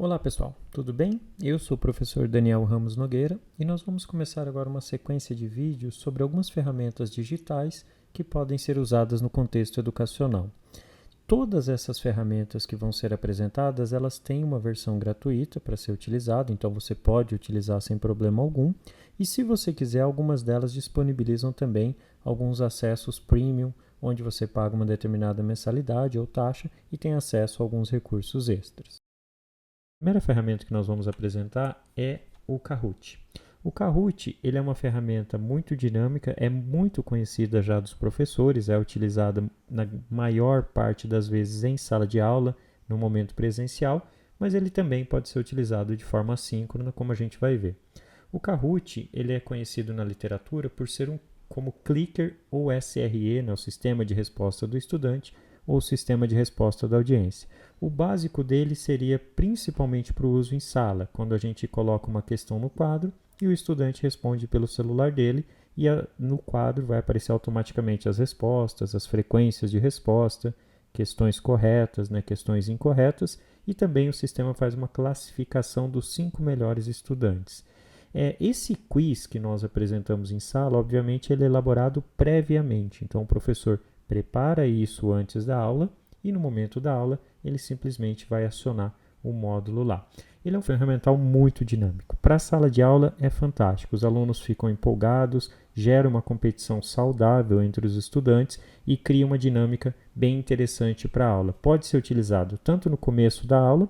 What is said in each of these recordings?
Olá pessoal, tudo bem? Eu sou o professor Daniel Ramos Nogueira e nós vamos começar agora uma sequência de vídeos sobre algumas ferramentas digitais que podem ser usadas no contexto educacional. Todas essas ferramentas que vão ser apresentadas, elas têm uma versão gratuita para ser utilizada, então você pode utilizar sem problema algum. E se você quiser, algumas delas disponibilizam também alguns acessos premium, onde você paga uma determinada mensalidade ou taxa e tem acesso a alguns recursos extras. A primeira ferramenta que nós vamos apresentar é o Kahoot. O Kahoot ele é uma ferramenta muito dinâmica, é muito conhecida já dos professores, é utilizada na maior parte das vezes em sala de aula, no momento presencial, mas ele também pode ser utilizado de forma assíncrona, como a gente vai ver. O Kahoot ele é conhecido na literatura por ser como Clicker ou SRE, né, o Sistema de Resposta do Estudante, ou Sistema de Resposta da Audiência. O básico dele seria principalmente para o uso em sala, quando a gente coloca uma questão no quadro e o estudante responde pelo celular dele e no quadro vai aparecer automaticamente as respostas, as frequências de resposta, questões corretas, né, questões incorretas, e também o sistema faz uma classificação dos 5 melhores estudantes. Esse quiz que nós apresentamos em sala, obviamente, ele é elaborado previamente, então o professor prepara isso antes da aula e no momento da aula ele simplesmente vai acionar o módulo lá. Ele é um ferramental muito dinâmico. Para a sala de aula é fantástico, os alunos ficam empolgados, gera uma competição saudável entre os estudantes e cria uma dinâmica bem interessante para a aula. Pode ser utilizado tanto no começo da aula,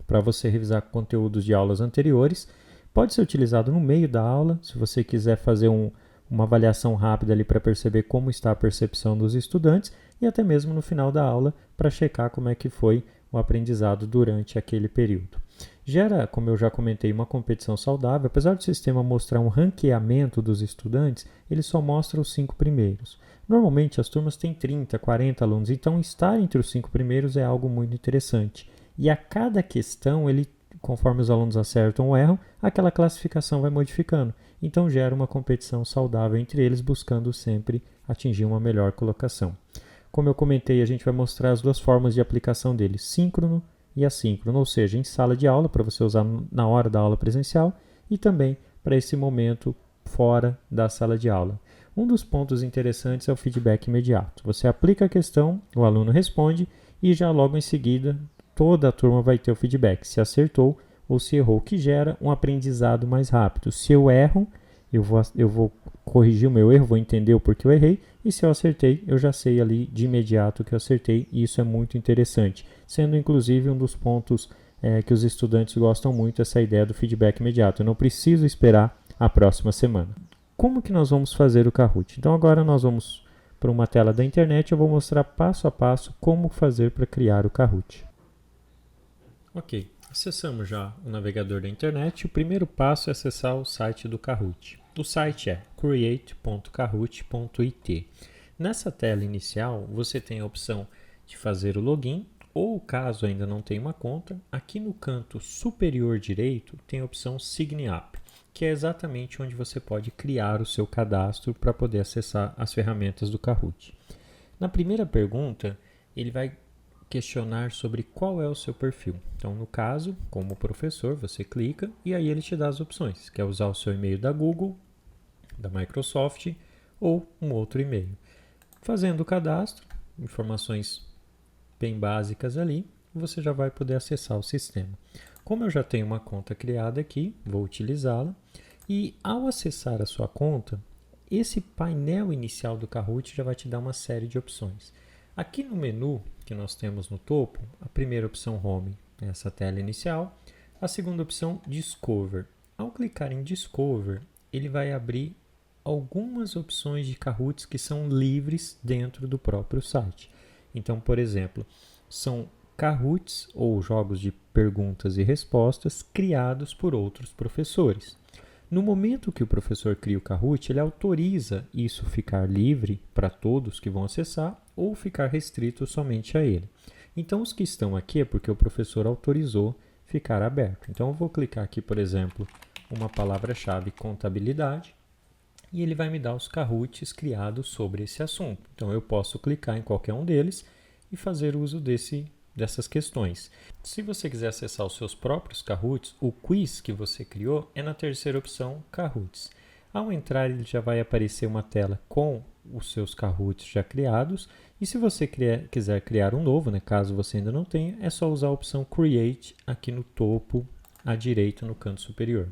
para você revisar conteúdos de aulas anteriores, pode ser utilizado no meio da aula, se você quiser fazer uma avaliação rápida ali para perceber como está a percepção dos estudantes e até mesmo no final da aula para checar como é que foi o aprendizado durante aquele período. Gera, como eu já comentei, uma competição saudável. Apesar do sistema mostrar um ranqueamento dos estudantes, ele só mostra os 5 primeiros. Normalmente as turmas têm 30, 40 alunos, então estar entre os 5 primeiros é algo muito interessante. E a cada questão, conforme os alunos acertam ou erram, aquela classificação vai modificando. Então gera uma competição saudável entre eles, buscando sempre atingir uma melhor colocação. Como eu comentei, a gente vai mostrar as duas formas de aplicação dele, síncrono e assíncrono, ou seja, em sala de aula, para você usar na hora da aula presencial, e também para esse momento fora da sala de aula. Um dos pontos interessantes é o feedback imediato. Você aplica a questão, o aluno responde, e já logo em seguida toda a turma vai ter o feedback, se acertou ou se errou, que gera um aprendizado mais rápido. Se eu erro, eu vou corrigir o meu erro, vou entender o porquê eu errei, e se eu acertei, eu já sei ali de imediato que eu acertei, e isso é muito interessante, sendo inclusive um dos pontos que os estudantes gostam muito, essa ideia do feedback imediato. Eu não preciso esperar a próxima semana. Como que nós vamos fazer o Kahoot? Então agora nós vamos para uma tela da internet, eu vou mostrar passo a passo como fazer para criar o Kahoot. Ok, acessamos já o navegador da internet. O primeiro passo é acessar o site do Kahoot. O site é create.kahoot.it. Nessa tela inicial, você tem a opção de fazer o login, ou caso ainda não tenha uma conta, aqui no canto superior direito tem a opção Sign Up, que é exatamente onde você pode criar o seu cadastro para poder acessar as ferramentas do Kahoot. Na primeira pergunta, ele vai questionar sobre qual é o seu perfil. Então, no caso, como professor, você clica e aí ele te dá as opções. Quer usar o seu e-mail da Google, da Microsoft ou um outro e-mail. Fazendo o cadastro, informações bem básicas ali, você já vai poder acessar o sistema. Como eu já tenho uma conta criada aqui, vou utilizá-la. E ao acessar a sua conta, esse painel inicial do Kahoot já vai te dar uma série de opções. Aqui no menu que nós temos no topo, a primeira opção Home é essa tela inicial, a segunda opção Discover. Ao clicar em Discover, ele vai abrir algumas opções de Kahoots que são livres dentro do próprio site. Então, por exemplo, são Kahoots ou jogos de perguntas e respostas criados por outros professores. No momento que o professor cria o Kahoot, ele autoriza isso ficar livre para todos que vão acessar ou ficar restrito somente a ele. Então, os que estão aqui é porque o professor autorizou ficar aberto. Então, eu vou clicar aqui, por exemplo, uma palavra-chave contabilidade e ele vai me dar os Kahoots criados sobre esse assunto. Então, eu posso clicar em qualquer um deles e fazer uso dessas questões. Se você quiser acessar os seus próprios Kahoots, o quiz que você criou é na terceira opção, Kahoots. Ao entrar, ele já vai aparecer uma tela com os seus Kahoots já criados. E se você quiser criar um novo, né, caso você ainda não tenha, é só usar a opção Create aqui no topo à direita no canto superior.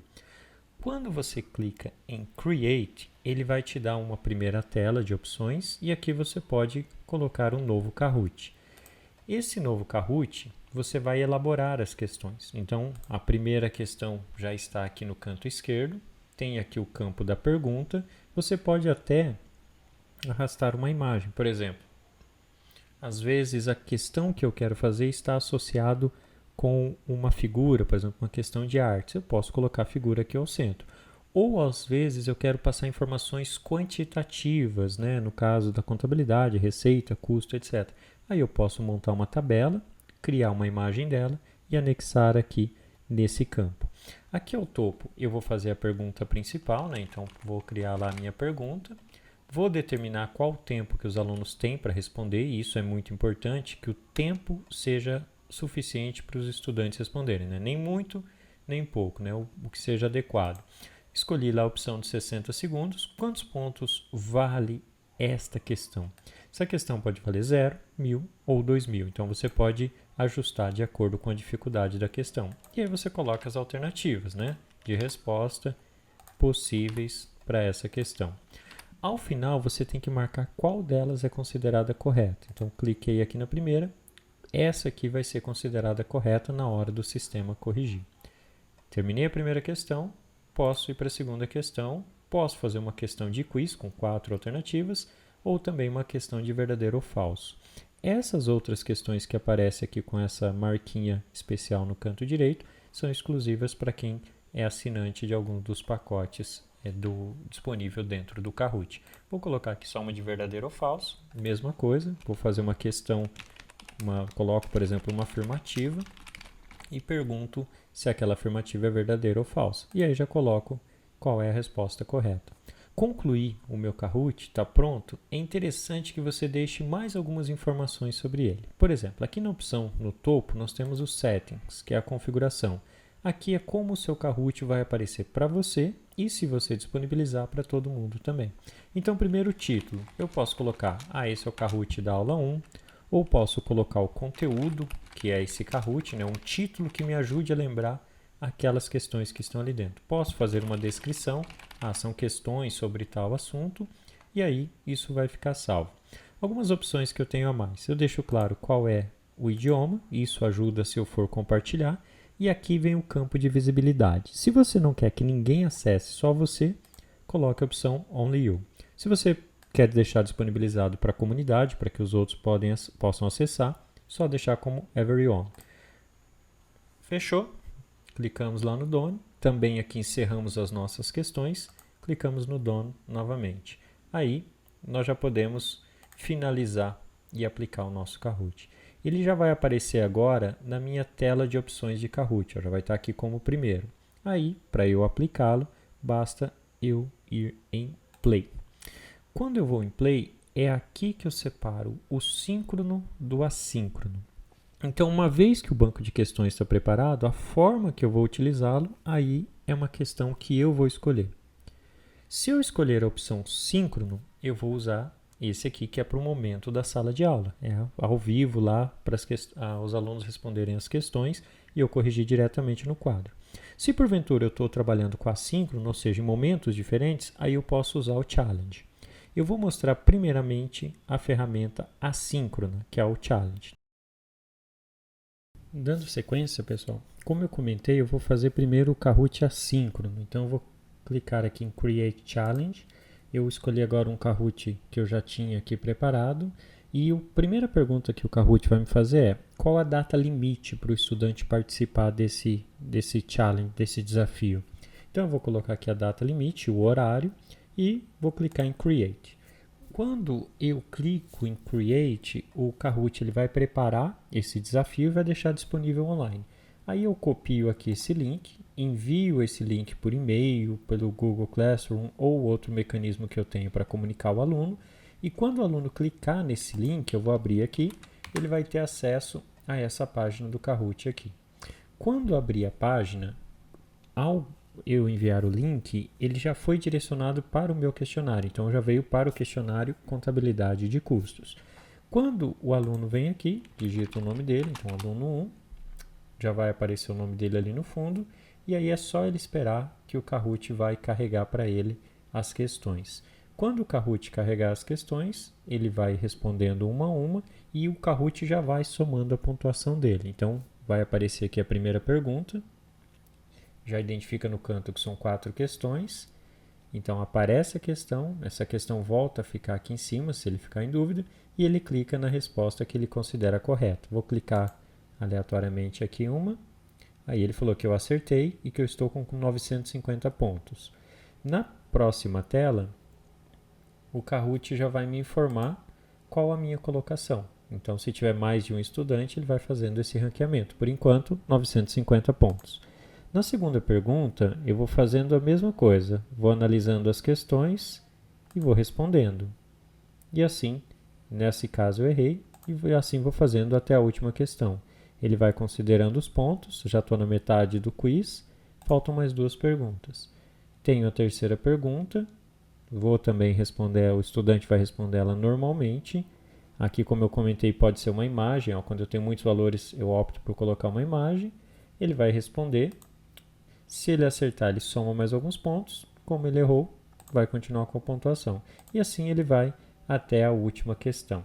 Quando você clica em Create, ele vai te dar uma primeira tela de opções e aqui você pode colocar um novo Kahoot. Esse novo Kahoot, você vai elaborar as questões. Então, a primeira questão já está aqui no canto esquerdo, tem aqui o campo da pergunta. Você pode até arrastar uma imagem, por exemplo. Às vezes, a questão que eu quero fazer está associado com uma figura, por exemplo, uma questão de arte. Eu posso colocar a figura aqui ao centro. Ou, às vezes, eu quero passar informações quantitativas, né? No caso da contabilidade, receita, custo, etc. Aí eu posso montar uma tabela, criar uma imagem dela e anexar aqui nesse campo. Aqui ao topo, eu vou fazer a pergunta principal, né? Então, vou criar lá a minha pergunta. Vou determinar qual o tempo que os alunos têm para responder, e isso é muito importante, que o tempo seja suficiente para os estudantes responderem, né? Nem muito, nem pouco, né? O que seja adequado. Escolhi lá a opção de 60 segundos. Quantos pontos vale esta questão? Essa questão pode valer 0, 1.000 ou 2.000. Então, você pode ajustar de acordo com a dificuldade da questão. E aí você coloca as alternativas, né, de resposta possíveis para essa questão. Ao final, você tem que marcar qual delas é considerada correta. Então, cliquei aqui na primeira. Essa aqui vai ser considerada correta na hora do sistema corrigir. Terminei a primeira questão, posso ir para a segunda questão, posso fazer uma questão de quiz com 4 alternativas, ou também uma questão de verdadeiro ou falso. Essas outras questões que aparecem aqui com essa marquinha especial no canto direito são exclusivas para quem é assinante de algum dos pacotes disponível dentro do Kahoot. Vou colocar aqui só uma de verdadeiro ou falso, mesma coisa, vou fazer uma questão, coloco, por exemplo, uma afirmativa e pergunto se aquela afirmativa é verdadeira ou falsa. E aí já coloco qual é a resposta correta. Concluir o meu Kahoot, está pronto, é interessante que você deixe mais algumas informações sobre ele. Por exemplo, aqui na opção no topo nós temos os settings, que é a configuração. Aqui é como o seu Kahoot vai aparecer para você e se você disponibilizar para todo mundo também. Então, primeiro o título. Eu posso colocar, esse é o Kahoot da aula 1, ou posso colocar o conteúdo, que é esse Kahoot, né, um título que me ajude a lembrar aquelas questões que estão ali dentro. Posso fazer uma descrição, são questões sobre tal assunto, e aí isso vai ficar salvo. Algumas opções que eu tenho a mais. Eu deixo claro qual é o idioma, isso ajuda se eu for compartilhar, e aqui vem o campo de visibilidade. Se você não quer que ninguém acesse, só você, coloque a opção Only You. Se você quer deixar disponibilizado para a comunidade, para que os outros possam acessar, só deixar como Everyone. Fechou? Clicamos lá no Done. Também aqui encerramos as nossas questões. Clicamos no Done novamente. Aí, nós já podemos finalizar e aplicar o nosso Kahoot. Ele já vai aparecer agora na minha tela de opções de Kahoot. Já vai estar aqui como primeiro. Aí, para eu aplicá-lo, basta eu ir em Play. Quando eu vou em Play, é aqui que eu separo o síncrono do assíncrono. Então, uma vez que o banco de questões está preparado, a forma que eu vou utilizá-lo, aí é uma questão que eu vou escolher. Se eu escolher a opção síncrono, eu vou usar esse aqui, que é para o momento da sala de aula. É ao vivo lá, para os alunos responderem as questões e eu corrigir diretamente no quadro. Se porventura eu estou trabalhando com assíncrono, ou seja, em momentos diferentes, aí eu posso usar o challenge. Eu vou mostrar primeiramente a ferramenta assíncrona, que é o challenge. Dando sequência, pessoal, como eu comentei, eu vou fazer primeiro o Kahoot assíncrono. Então, eu vou clicar aqui em Create Challenge. Eu escolhi agora um Kahoot que eu já tinha aqui preparado. E a primeira pergunta que o Kahoot vai me fazer é: qual a data limite para o estudante participar desse challenge, desse desafio? Então, eu vou colocar aqui a data limite, o horário, e vou clicar em Create. Quando eu clico em Create, o Kahoot ele vai preparar esse desafio e vai deixar disponível online. Aí eu copio aqui esse link, envio esse link por e-mail, pelo Google Classroom ou outro mecanismo que eu tenho para comunicar ao aluno. E quando o aluno clicar nesse link, eu vou abrir aqui, ele vai ter acesso a essa página do Kahoot aqui. Quando abrir a página, ao eu enviar o link, ele já foi direcionado para o meu questionário. Então, já veio para o questionário Contabilidade de Custos. Quando o aluno vem aqui, digita o nome dele, então aluno 1, já vai aparecer o nome dele ali no fundo, e aí é só ele esperar que o Kahoot vai carregar para ele as questões. Quando o Kahoot carregar as questões, ele vai respondendo uma a uma e o Kahoot já vai somando a pontuação dele. Então, vai aparecer aqui a primeira pergunta, já identifica no canto que são 4 questões, então aparece a questão, essa questão volta a ficar aqui em cima se ele ficar em dúvida, e ele clica na resposta que ele considera correta. Vou clicar aleatoriamente aqui uma, aí ele falou que eu acertei e que eu estou com 950 pontos. Na próxima tela, o Kahoot já vai me informar qual a minha colocação. Então, se tiver mais de um estudante, ele vai fazendo esse ranqueamento. Por enquanto, 950 pontos. Na segunda pergunta, eu vou fazendo a mesma coisa. Vou analisando as questões e vou respondendo. E assim, nesse caso eu errei, e assim vou fazendo até a última questão. Ele vai considerando os pontos, já estou na metade do quiz, faltam mais 2 perguntas. Tenho a terceira pergunta, vou também responder, o estudante vai responder ela normalmente. Aqui, como eu comentei, pode ser uma imagem, quando eu tenho muitos valores eu opto por colocar uma imagem. Ele vai responder. Se ele acertar, ele soma mais alguns pontos. Como ele errou, vai continuar com a pontuação. E assim ele vai até a última questão.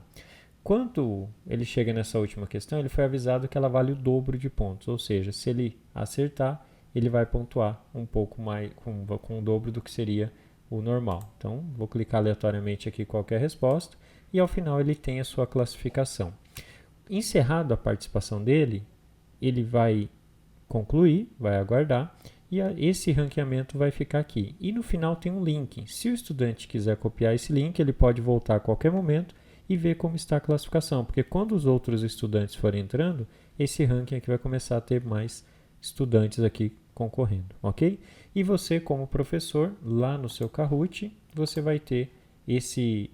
Quando ele chega nessa última questão, ele foi avisado que ela vale o dobro de pontos. Ou seja, se ele acertar, ele vai pontuar um pouco mais, com o dobro do que seria o normal. Então, vou clicar aleatoriamente aqui qualquer resposta. E ao final ele tem a sua classificação. Encerrado a participação dele, ele vai concluir, vai aguardar, e esse ranqueamento vai ficar aqui. E no final tem um link. Se o estudante quiser copiar esse link, ele pode voltar a qualquer momento e ver como está a classificação, porque quando os outros estudantes forem entrando, esse ranking aqui vai começar a ter mais estudantes aqui concorrendo, ok? E você, como professor, lá no seu Kahoot, você vai ter esse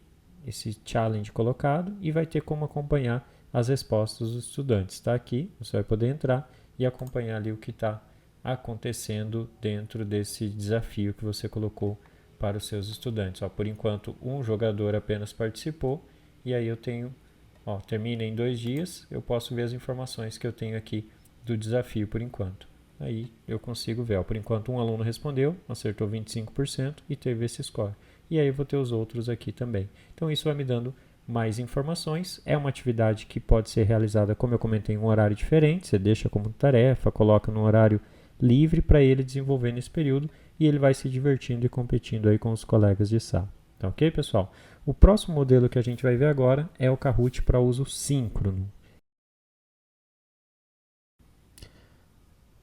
challenge colocado e vai ter como acompanhar as respostas dos estudantes. Está aqui, você vai poder entrar e acompanhar ali o que está acontecendo dentro desse desafio que você colocou para os seus estudantes. Por enquanto, um jogador apenas participou e aí eu tenho, termina em 2 dias, eu posso ver as informações que eu tenho aqui do desafio por enquanto. Aí eu consigo ver, por enquanto um aluno respondeu, acertou 25% e teve esse score. E aí eu vou ter os outros aqui também. Então isso vai me dando mais informações. É uma atividade que pode ser realizada, como eu comentei, em um horário diferente. Você deixa como tarefa, coloca no horário livre para ele desenvolver nesse período e ele vai se divertindo e competindo aí com os colegas de sala. Tá ok, pessoal? O próximo modelo que a gente vai ver agora é o Kahoot para uso síncrono.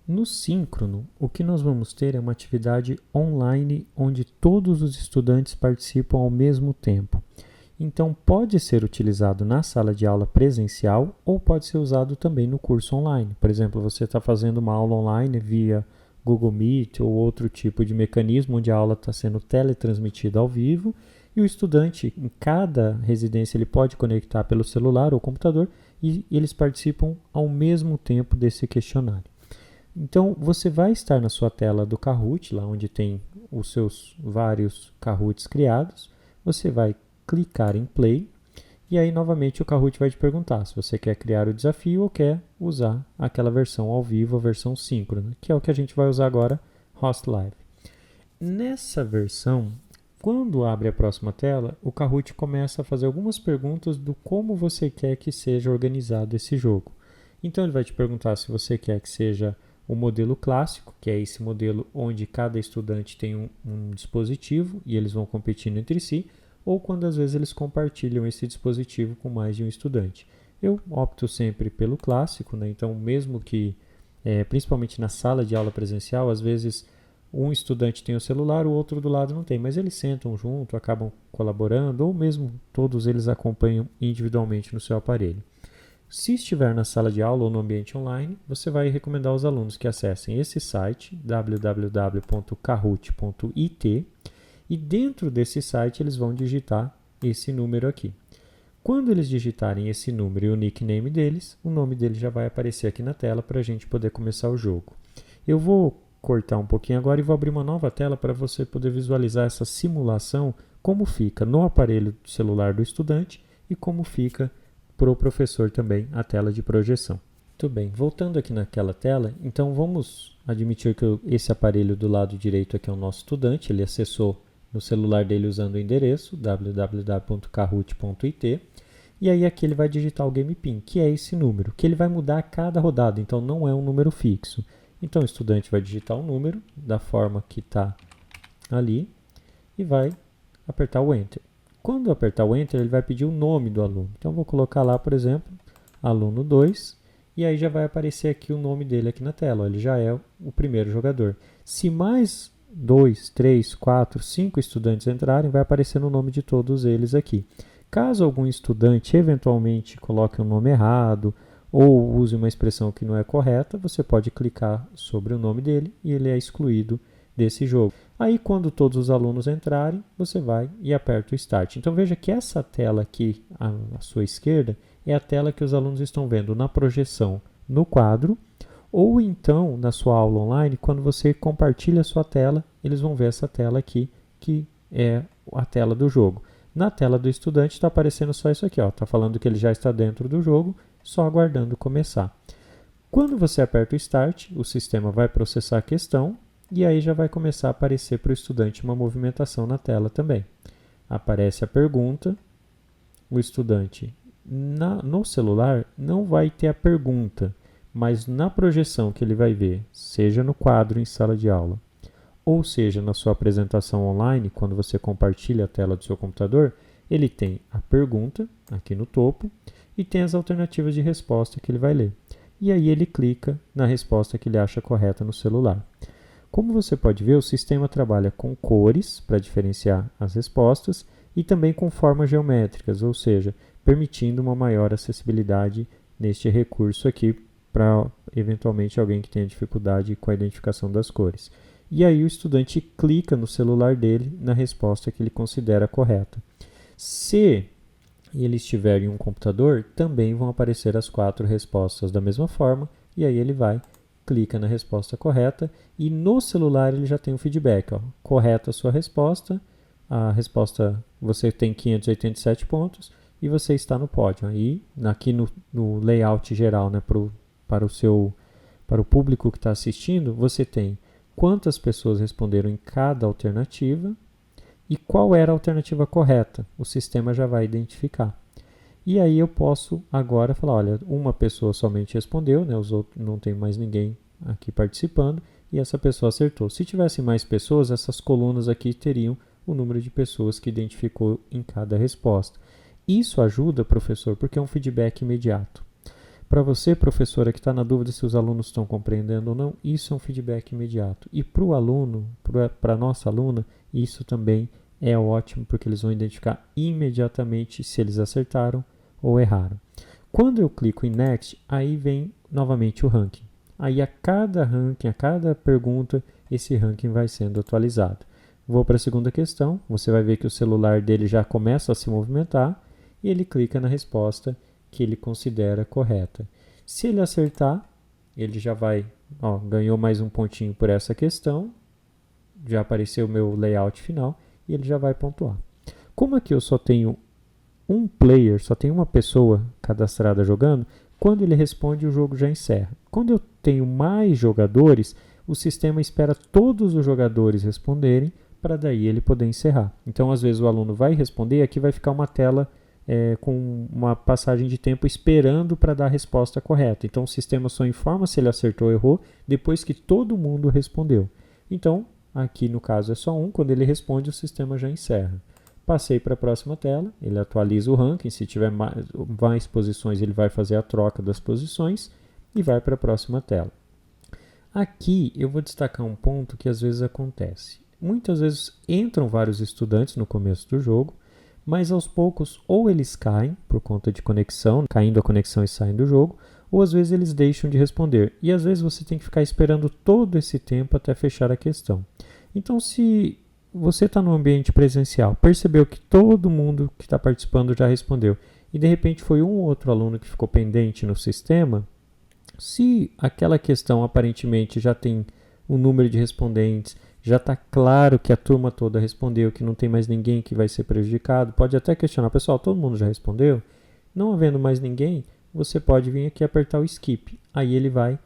No síncrono, o que nós vamos ter é uma atividade online onde todos os estudantes participam ao mesmo tempo. Então, pode ser utilizado na sala de aula presencial ou pode ser usado também no curso online. Por exemplo, você está fazendo uma aula online via Google Meet ou outro tipo de mecanismo onde a aula está sendo teletransmitida ao vivo e o estudante, em cada residência, ele pode conectar pelo celular ou computador e eles participam ao mesmo tempo desse questionário. Então, você vai estar na sua tela do Kahoot, lá onde tem os seus vários Kahoots criados. Você vai clicar em Play e aí, novamente, o Kahoot vai te perguntar se você quer criar o desafio ou quer usar aquela versão ao vivo, a versão síncrona, que é o que a gente vai usar agora, Host Live. Nessa versão, quando abre a próxima tela, o Kahoot começa a fazer algumas perguntas do como você quer que seja organizado esse jogo. Então, ele vai te perguntar se você quer que seja o modelo clássico, que é esse modelo onde cada estudante tem um dispositivo e eles vão competindo entre si, ou quando às vezes eles compartilham esse dispositivo com mais de um estudante. Eu opto sempre pelo clássico, né? Então mesmo que, principalmente na sala de aula presencial, às vezes um estudante tem o celular, o outro do lado não tem, mas eles sentam junto, acabam colaborando, ou mesmo todos eles acompanham individualmente no seu aparelho. Se estiver na sala de aula ou no ambiente online, você vai recomendar aos alunos que acessem esse site, www.kahoot.it, e dentro desse site eles vão digitar esse número aqui. Quando eles digitarem esse número e o nickname deles, o nome dele já vai aparecer aqui na tela para a gente poder começar o jogo. Eu vou cortar um pouquinho agora e vou abrir uma nova tela para você poder visualizar essa simulação, como fica no aparelho celular do estudante e como fica para o professor também a tela de projeção. Muito bem, voltando aqui naquela tela, então vamos admitir que esse aparelho do lado direito aqui é o nosso estudante, ele acessou no celular dele usando o endereço www.kahoot.it e aí aqui ele vai digitar o GamePin, que é esse número, que ele vai mudar a cada rodada, então não é um número fixo. Então o estudante vai digitar um número da forma que está ali e vai apertar o Enter. Quando apertar o Enter, ele vai pedir o nome do aluno. Então eu vou colocar lá, por exemplo, aluno 2, e aí já vai aparecer aqui o nome dele aqui na tela. Ele já é o primeiro jogador. Se mais 2, 3, 4, 5 estudantes entrarem, vai aparecer o nome de todos eles aqui. Caso algum estudante eventualmente coloque um nome errado ou use uma expressão que não é correta, você pode clicar sobre o nome dele e ele é excluído desse jogo. Aí, quando todos os alunos entrarem, você vai e aperta o Start. Então, veja que essa tela aqui, à sua esquerda, é a tela que os alunos estão vendo na projeção no quadro, ou então, na sua aula online, quando você compartilha a sua tela, eles vão ver essa tela aqui, que é a tela do jogo. Na tela do estudante está aparecendo só isso aqui, está falando que ele já está dentro do jogo, só aguardando começar. Quando você aperta o Start, o sistema vai processar a questão, e aí já vai começar a aparecer para o estudante uma movimentação na tela também. Aparece a pergunta, o estudante no celular não vai ter a pergunta, mas na projeção que ele vai ver, seja no quadro em sala de aula, ou seja na sua apresentação online, quando você compartilha a tela do seu computador, ele tem a pergunta aqui no topo e tem as alternativas de resposta que ele vai ler. E aí ele clica na resposta que ele acha correta no celular. Como você pode ver, o sistema trabalha com cores para diferenciar as respostas e também com formas geométricas, ou seja, permitindo uma maior acessibilidade neste recurso aqui para eventualmente alguém que tenha dificuldade com a identificação das cores. E aí o estudante clica no celular dele na resposta que ele considera correta. Se ele estiver em um computador, também vão aparecer as 4 respostas da mesma forma, e aí ele vai clica na resposta correta e no celular ele já tem um feedback. Correta a sua resposta, a resposta você tem 587 pontos e você está no pódio. Aí aqui no layout geral, né, para o público que está assistindo, você tem quantas pessoas responderam em cada alternativa e qual era a alternativa correta. O sistema já vai identificar. E aí eu posso agora falar, olha, uma pessoa somente respondeu, né, os outros não tem mais ninguém aqui participando, e essa pessoa acertou. Se tivessem mais pessoas, essas colunas aqui teriam o número de pessoas que identificou em cada resposta. Isso ajuda, professor, porque é um feedback imediato. Para você, professora, que está na dúvida se os alunos estão compreendendo ou não, isso é um feedback imediato. E para o aluno, para a nossa aluna, isso também é ótimo, porque eles vão identificar imediatamente se eles acertaram ou erraram. Quando eu clico em Next, aí vem novamente o ranking. Aí a cada ranking, a cada pergunta, esse ranking vai sendo atualizado. Vou para a segunda questão, você vai ver que o celular dele já começa a se movimentar e ele clica na resposta que ele considera correta. Se ele acertar, ele já vai, ganhou mais um pontinho por essa questão, já apareceu o meu layout final e ele já vai pontuar. Como aqui eu só tenho um player, só tem uma pessoa cadastrada jogando, quando ele responde o jogo já encerra. Quando eu tenho mais jogadores, o sistema espera todos os jogadores responderem para daí ele poder encerrar. Então às vezes o aluno vai responder e aqui vai ficar uma tela com uma passagem de tempo esperando para dar a resposta correta. Então o sistema só informa se ele acertou ou errou depois que todo mundo respondeu. Então aqui no caso é só um, quando ele responde o sistema já encerra. Passei para a próxima tela, ele atualiza o ranking, se tiver mais posições ele vai fazer a troca das posições e vai para a próxima tela. Aqui eu vou destacar um ponto que às vezes acontece. Muitas vezes entram vários estudantes no começo do jogo, mas aos poucos ou eles caem por conta de conexão, caindo a conexão e saindo do jogo, ou às vezes eles deixam de responder. E às vezes você tem que ficar esperando todo esse tempo até fechar a questão. Então se você está no ambiente presencial, percebeu que todo mundo que está participando já respondeu e de repente foi um ou outro aluno que ficou pendente no sistema, se aquela questão aparentemente já tem um número de respondentes, já está claro que a turma toda respondeu, que não tem mais ninguém que vai ser prejudicado, pode até questionar, pessoal, todo mundo já respondeu? Não havendo mais ninguém, você pode vir aqui e apertar o skip, aí ele vai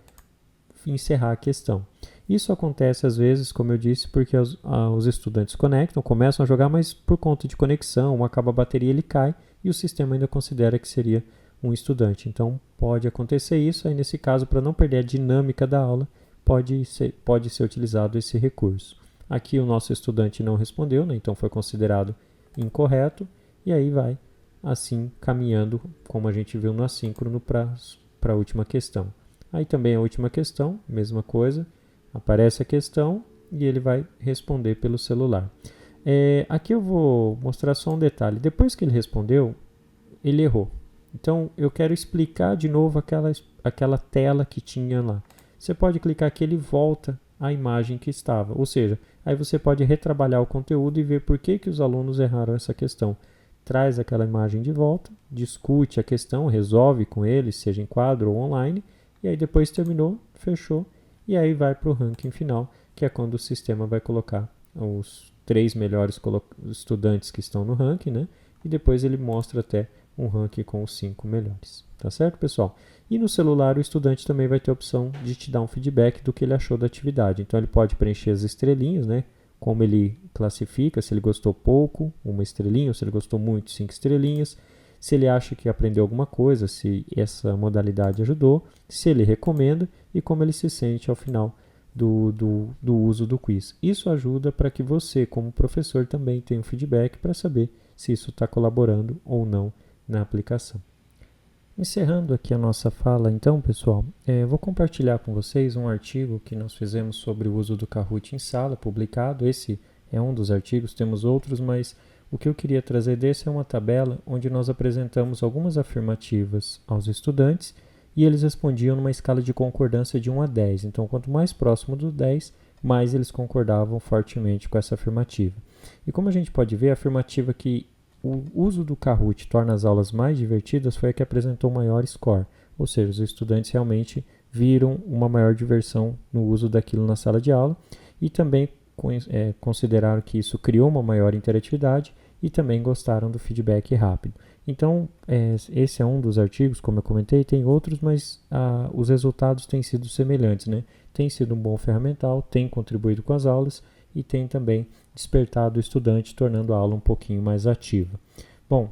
encerrar a questão. Isso acontece às vezes, como eu disse, porque os estudantes conectam, começam a jogar, mas por conta de conexão, acaba a bateria, ele cai e o sistema ainda considera que seria um estudante. Então pode acontecer isso, aí nesse caso, para não perder a dinâmica da aula, pode ser utilizado esse recurso. Aqui o nosso estudante não respondeu, né? Então foi considerado incorreto, e aí vai assim caminhando, como a gente viu no assíncrono, para a última questão. Aí também a última questão, mesma coisa, aparece a questão e ele vai responder pelo celular. Aqui eu vou mostrar só um detalhe. Depois que ele respondeu, ele errou. Então eu quero explicar de novo aquela tela que tinha lá. Você pode clicar aqui, ele volta à imagem que estava. Ou seja, aí você pode retrabalhar o conteúdo e ver por que os alunos erraram essa questão. Traz aquela imagem de volta, discute a questão, resolve com eles, seja em quadro ou online, e aí depois terminou, fechou, e aí vai para o ranking final, que é quando o sistema vai colocar os 3 melhores estudantes que estão no ranking, né? E depois ele mostra até um ranking com os 5 melhores. Tá certo, pessoal? E no celular o estudante também vai ter a opção de te dar um feedback do que ele achou da atividade. Então ele pode preencher as estrelinhas, né? Como ele classifica, se ele gostou pouco, 1 estrelinha, ou se ele gostou muito, 5 estrelinhas. Se ele acha que aprendeu alguma coisa, se essa modalidade ajudou, se ele recomenda e como ele se sente ao final do uso do quiz. Isso ajuda para que você, como professor, também tenha um feedback para saber se isso está colaborando ou não na aplicação. Encerrando aqui a nossa fala, então, pessoal, vou compartilhar com vocês um artigo que nós fizemos sobre o uso do Kahoot em sala, publicado. Esse é um dos artigos, temos outros, mas o que eu queria trazer desse é uma tabela onde nós apresentamos algumas afirmativas aos estudantes e eles respondiam numa escala de concordância de 1 a 10. Então, quanto mais próximo do 10, mais eles concordavam fortemente com essa afirmativa. E como a gente pode ver, a afirmativa que o uso do Kahoot torna as aulas mais divertidas foi a que apresentou maior score, ou seja, os estudantes realmente viram uma maior diversão no uso daquilo na sala de aula e também consideraram que isso criou uma maior interatividade e também gostaram do feedback rápido. Então, esse é um dos artigos, como eu comentei, tem outros, mas os resultados têm sido semelhantes, né? Tem sido um bom ferramental, tem contribuído com as aulas e tem também despertado o estudante, tornando a aula um pouquinho mais ativa. Bom,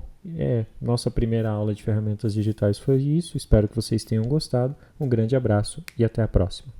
nossa primeira aula de ferramentas digitais foi isso. Espero que vocês tenham gostado. Um grande abraço e até a próxima.